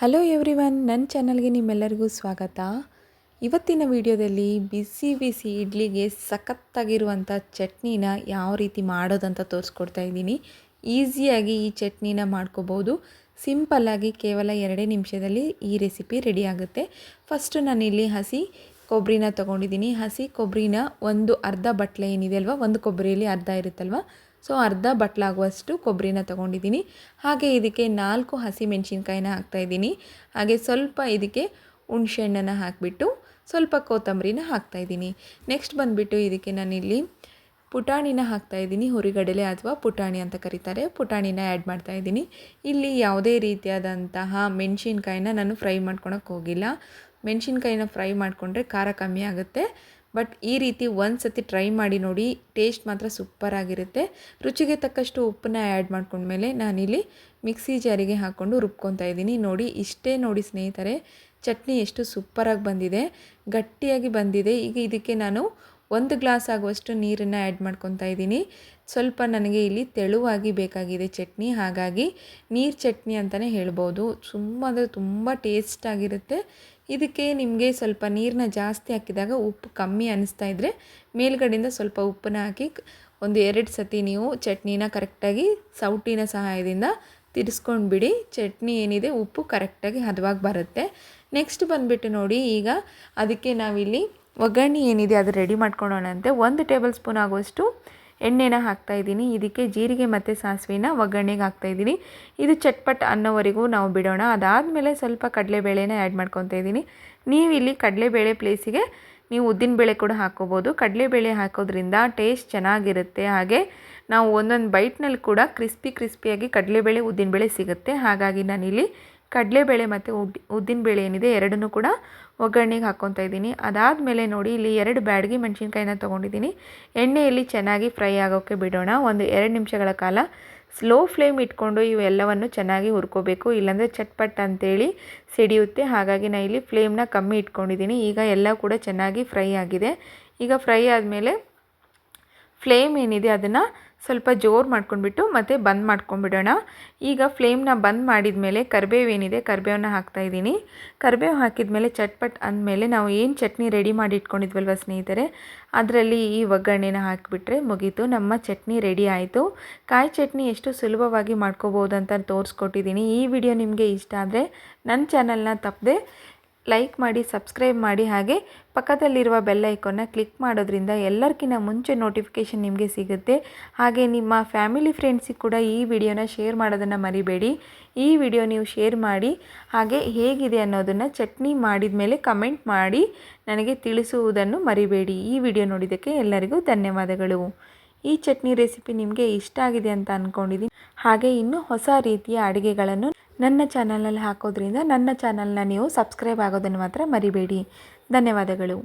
Hello everyone, ನನ್ನ ಚಾನಲ್ಗೆ ನಿಮ್ಮೆಲ್ಲರಿಗೂ ಸ್ವಾಗತ. ಇವತ್ತಿನ ವಿಡಿಯೋದಲ್ಲಿ ಬಿಸಿ ಬಿಸಿ ಇಡ್ಲಿಗೆ ಸಖತ್ತಾಗಿರುವಂಥ ಚಟ್ನಿನ ಯಾವ ರೀತಿ ಮಾಡೋದಂತ ತೋರಿಸ್ಕೊಡ್ತಾ ಇದ್ದೀನಿ. ಈಸಿಯಾಗಿ ಈ ಚಟ್ನಿನ ಮಾಡ್ಕೋಬೋದು. ಸಿಂಪಲ್ಲಾಗಿ ಕೇವಲ 2 ನಿಮಿಷದಲ್ಲಿ ಈ ರೆಸಿಪಿ ರೆಡಿ ಆಗುತ್ತೆ. ಫಸ್ಟು ನಾನಿಲ್ಲಿ ಹಸಿ ಕೊಬ್ಬರಿನ ತೊಗೊಂಡಿದ್ದೀನಿ. ಹಸಿ ಕೊಬ್ಬರಿನ ಒಂದು ಅರ್ಧ ಬಟ್ಲೆ ಏನಿದೆ ಅಲ್ವಾ, ಒಂದು ಕೊಬ್ಬರಿಯಲ್ಲಿ ಅರ್ಧ ಇರುತ್ತಲ್ವ, ಸೊ ಅರ್ಧ ಬಟ್ಲಾಗುವಷ್ಟು ಕೊಬ್ಬರಿನ ತೊಗೊಂಡಿದ್ದೀನಿ. ಹಾಗೆ ಇದಕ್ಕೆ 4 ಹಸಿ ಮೆಣಸಿನ್ಕಾಯಿನ ಹಾಕ್ತಾಯಿದ್ದೀನಿ. ಹಾಗೆ ಸ್ವಲ್ಪ ಇದಕ್ಕೆ ಹುಣಸೆಹಣ್ಣನ್ನು ಹಾಕಿಬಿಟ್ಟು ಸ್ವಲ್ಪ ಕೊತ್ತಂಬರಿನ ಹಾಕ್ತಾಯಿದ್ದೀನಿ. ನೆಕ್ಸ್ಟ್ ಬಂದುಬಿಟ್ಟು ಇದಕ್ಕೆ ನಾನಿಲ್ಲಿ ಪುಟಾಣಿನ ಹಾಕ್ತಾಯಿದ್ದೀನಿ. ಹುರಿಗಡಲೆ ಅಥವಾ ಪುಟಾಣಿ ಅಂತ ಕರೀತಾರೆ, ಪುಟಾಣಿನ ಆ್ಯಡ್ ಮಾಡ್ತಾಯಿದ್ದೀನಿ. ಇಲ್ಲಿ ಯಾವುದೇ ರೀತಿಯಾದಂತಹ ಮೆಣಸಿನ್ಕಾಯಿನ ನಾನು ಫ್ರೈ ಮಾಡ್ಕೊಳಕ್ಕೆ ಹೋಗಿಲ್ಲ. ಮೆಣಸಿನ್ಕಾಯಿನ ಫ್ರೈ ಮಾಡಿಕೊಂಡ್ರೆ ಖಾರ ಕಮ್ಮಿ ಆಗುತ್ತೆ. ಬಟ್ ಈ ರೀತಿ ಒಂದು ಸತಿ ಟ್ರೈ ಮಾಡಿ ನೋಡಿ, ಟೇಸ್ಟ್ ಮಾತ್ರ ಸೂಪರಾಗಿರುತ್ತೆ. ರುಚಿಗೆ ತಕ್ಕಷ್ಟು ಉಪ್ಪನ್ನ ಆ್ಯಡ್ ಮಾಡ್ಕೊಂಡ್ಮೇಲೆ ನಾನಿಲ್ಲಿ ಮಿಕ್ಸಿ ಜಾರಿಗೆ ಹಾಕ್ಕೊಂಡು ರುಬ್ಕೊತಾ ಇದ್ದೀನಿ. ನೋಡಿ, ಇಷ್ಟೇ ನೋಡಿ ಸ್ನೇಹಿತರೆ, ಚಟ್ನಿ ಎಷ್ಟು ಸೂಪರಾಗಿ ಬಂದಿದೆ, ಗಟ್ಟಿಯಾಗಿ ಬಂದಿದೆ. ಈಗ ಇದಕ್ಕೆ ನಾನು 1 ಗ್ಲಾಸ್ ಆಗುವಷ್ಟು ನೀರನ್ನು ಆ್ಯಡ್ ಮಾಡ್ಕೊತಾ ಇದ್ದೀನಿ. ಸ್ವಲ್ಪ ನನಗೆ ಇಲ್ಲಿ ತೆಳುವಾಗಿ ಬೇಕಾಗಿದೆ ಚಟ್ನಿ, ಹಾಗಾಗಿ ನೀರು ಚಟ್ನಿ ಅಂತಲೇ ಹೇಳ್ಬೋದು. ತುಂಬ ಟೇಸ್ಟಾಗಿರುತ್ತೆ. ಇದಕ್ಕೆ ನಿಮಗೆ ಸ್ವಲ್ಪ ನೀರನ್ನ ಜಾಸ್ತಿ ಹಾಕಿದಾಗ ಉಪ್ಪು ಕಮ್ಮಿ ಅನ್ನಿಸ್ತಾ ಇದ್ದರೆ ಮೇಲ್ಗಡೆಯಿಂದ ಸ್ವಲ್ಪ ಉಪ್ಪನ್ನ ಹಾಕಿ 1-2 ಸತಿ ನೀವು ಚಟ್ನಿನ ಕರೆಕ್ಟಾಗಿ ಸೌಟಿನ ಸಹಾಯದಿಂದ ತಿರ್ಸ್ಕೊಂಡು ಬಿಡಿ. ಚಟ್ನಿ ಏನಿದೆ ಉಪ್ಪು ಕರೆಕ್ಟಾಗಿ ಹದವಾಗಿ ಬರುತ್ತೆ. ನೆಕ್ಸ್ಟ್ ಬಂದುಬಿಟ್ಟು ನೋಡಿ, ಈಗ ಅದಕ್ಕೆ ನಾವಿಲ್ಲಿ ಒಗ್ಗರಣೆ ಏನಿದೆ ಅದು ರೆಡಿ ಮಾಡ್ಕೊಳ್ಳೋಣಂತೆ. 1 ಟೇಬಲ್ ಸ್ಪೂನ್ ಆಗುವಷ್ಟು ಎಣ್ಣೆನ ಹಾಕ್ತಾಯಿದ್ದೀನಿ. ಇದಕ್ಕೆ ಜೀರಿಗೆ ಮತ್ತು ಸಾಸಿವೆನ ಒಗ್ಗರಣೆಗೆ ಹಾಕ್ತಾಯಿದ್ದೀನಿ. ಇದು ಚಟ್ಪಟ್ ಅನ್ನೋವರೆಗೂ ನಾವು ಬಿಡೋಣ. ಅದಾದಮೇಲೆ ಸ್ವಲ್ಪ ಕಡಲೆಬೇಳೆನ ಆ್ಯಡ್ ಮಾಡ್ಕೊತಾ ಇದ್ದೀನಿ. ನೀವು ಇಲ್ಲಿ ಕಡಲೆಬೇಳೆ ಪ್ಲೇಸಿಗೆ ನೀವು ಉದ್ದಿನಬೇಳೆ ಕೂಡ ಹಾಕ್ಕೋಬೋದು. ಕಡಲೆಬೇಳೆ ಹಾಕೋದ್ರಿಂದ ಟೇಸ್ಟ್ ಚೆನ್ನಾಗಿರುತ್ತೆ. ಹಾಗೆ ನಾವು ಒಂದೊಂದು ಬೈಟ್ನಲ್ಲಿ ಕೂಡ ಕ್ರಿಸ್ಪಿಯಾಗಿ ಕಡಲೆಬೇಳೆ ಉದ್ದಿನಬೇಳೆ ಸಿಗುತ್ತೆ. ಹಾಗಾಗಿ ನಾನಿಲ್ಲಿ ಕಡಲೆಬೇಳೆ ಮತ್ತು ಉದ್ದಿನಬೇಳೆ ಏನಿದೆ ಎರಡನ್ನೂ ಕೂಡ ಒಗ್ಗರಣೆಗೆ ಹಾಕ್ಕೊತಾ ಇದ್ದೀನಿ. ಅದಾದಮೇಲೆ ನೋಡಿ, ಇಲ್ಲಿ 2 ಬ್ಯಾಡಗಿ ಮೆಣಸಿನ್ಕಾಯಿನ ತೊಗೊಂಡಿದ್ದೀನಿ. ಎಣ್ಣೆಯಲ್ಲಿ ಚೆನ್ನಾಗಿ ಫ್ರೈ ಆಗೋಕ್ಕೆ ಬಿಡೋಣ. 1-2 ನಿಮಿಷಗಳ ಕಾಲ ಸ್ಲೋ ಫ್ಲೇಮ್ ಇಟ್ಕೊಂಡು ಇವೆಲ್ಲವನ್ನು ಚೆನ್ನಾಗಿ ಹುರ್ಕೋಬೇಕು, ಇಲ್ಲಾಂದರೆ ಚಟ್ಪಟ್ ಅಂತೇಳಿ ಸಿಡಿಯುತ್ತೆ. ಹಾಗಾಗಿ ನಾನು ಇಲ್ಲಿ ಫ್ಲೇಮ್ನ ಕಮ್ಮಿ ಇಟ್ಕೊಂಡಿದ್ದೀನಿ. ಈಗ ಎಲ್ಲ ಕೂಡ ಚೆನ್ನಾಗಿ ಫ್ರೈ ಆಗಿದೆ. ಈಗ ಫ್ರೈ ಆದಮೇಲೆ ಫ್ಲೇಮ್ ಏನಿದೆ ಅದನ್ನು ಸ್ವಲ್ಪ ಜೋರು ಮಾಡ್ಕೊಂಡ್ಬಿಟ್ಟು ಮತ್ತೆ ಬಂದ್ ಮಾಡ್ಕೊಂಡ್ಬಿಡೋಣ. ಈಗ ಫ್ಲೇಮ್ನ ಬಂದ್ ಮಾಡಿದ ಮೇಲೆ ಕರಿಬೇವು ಏನಿದೆ ಕರಿಬೇವನ್ನ ಹಾಕ್ತಾಯಿದ್ದೀನಿ. ಕರಿಬೇವು ಹಾಕಿದ ಮೇಲೆ ಚಟ್ಪಟ್ ಅಂದಮೇಲೆ ನಾವು ಏನು ಚಟ್ನಿ ರೆಡಿ ಮಾಡಿ ಇಟ್ಕೊಂಡಿದ್ವಲ್ವ ಸ್ನೇಹಿತರೆ, ಅದರಲ್ಲಿ ಈ ಒಗ್ಗರಣೆನ ಹಾಕಿಬಿಟ್ರೆ ಮುಗೀತು, ನಮ್ಮ ಚಟ್ನಿ ರೆಡಿ ಆಯಿತು. ಕಾಯಿ ಚಟ್ನಿ ಎಷ್ಟು ಸುಲಭವಾಗಿ ಮಾಡ್ಕೋಬೋದು ಅಂತ ತೋರಿಸ್ಕೊಟ್ಟಿದ್ದೀನಿ. ಈ ವಿಡಿಯೋ ನಿಮಗೆ ಇಷ್ಟ ಆದರೆ ನನ್ನ ಚಾನಲ್ನ ತಪ್ಪದೆ ಲೈಕ್ ಮಾಡಿ, ಸಬ್ಸ್ಕ್ರೈಬ್ ಮಾಡಿ, ಹಾಗೆ ಪಕ್ಕದಲ್ಲಿರುವ ಬೆಲ್ ಐಕಾನ್ನ ಕ್ಲಿಕ್ ಮಾಡೋದ್ರಿಂದ ಎಲ್ಲರಿಗಿಂತ ಮುಂಚೆ ನೋಟಿಫಿಕೇಷನ್ ನಿಮಗೆ ಸಿಗುತ್ತೆ. ಹಾಗೆ ನಿಮ್ಮ ಫ್ಯಾಮಿಲಿ ಫ್ರೆಂಡ್ಸಿಗೆ ಕೂಡ ಈ ವಿಡಿಯೋನ ಶೇರ್ ಮಾಡೋದನ್ನು ಮರಿಬೇಡಿ. ಈ ವಿಡಿಯೋ ನೀವು ಶೇರ್ ಮಾಡಿ, ಹಾಗೆ ಹೇಗಿದೆ ಅನ್ನೋದನ್ನು ಚಟ್ನಿ ಮಾಡಿದ ಮೇಲೆ ಕಮೆಂಟ್ ಮಾಡಿ ನನಗೆ ತಿಳಿಸುವುದನ್ನು ಮರಿಬೇಡಿ. ಈ ವಿಡಿಯೋ ನೋಡಿದ್ದಕ್ಕೆ ಎಲ್ಲರಿಗೂ ಧನ್ಯವಾದಗಳು. ಈ ಚಟ್ನಿ ರೆಸಿಪಿ ನಿಮಗೆ ಇಷ್ಟ ಆಗಿದೆ ಅಂತ ಅಂದ್ಕೊಂಡಿದ್ದೀನಿ. ಹಾಗೆ ಇನ್ನೂ ಹೊಸ ರೀತಿಯ ಅಡುಗೆಗಳನ್ನು ನನ್ನ ಚಾನಲ್ನಲ್ಲಿ ಹಾಕೋದ್ರಿಂದ ನನ್ನ ಚಾನಲ್ನ ನೀವು ಸಬ್ಸ್ಕ್ರೈಬ್ ಆಗೋದನ್ನು ಮಾತ್ರ ಮರಿಬೇಡಿ. ಧನ್ಯವಾದಗಳು.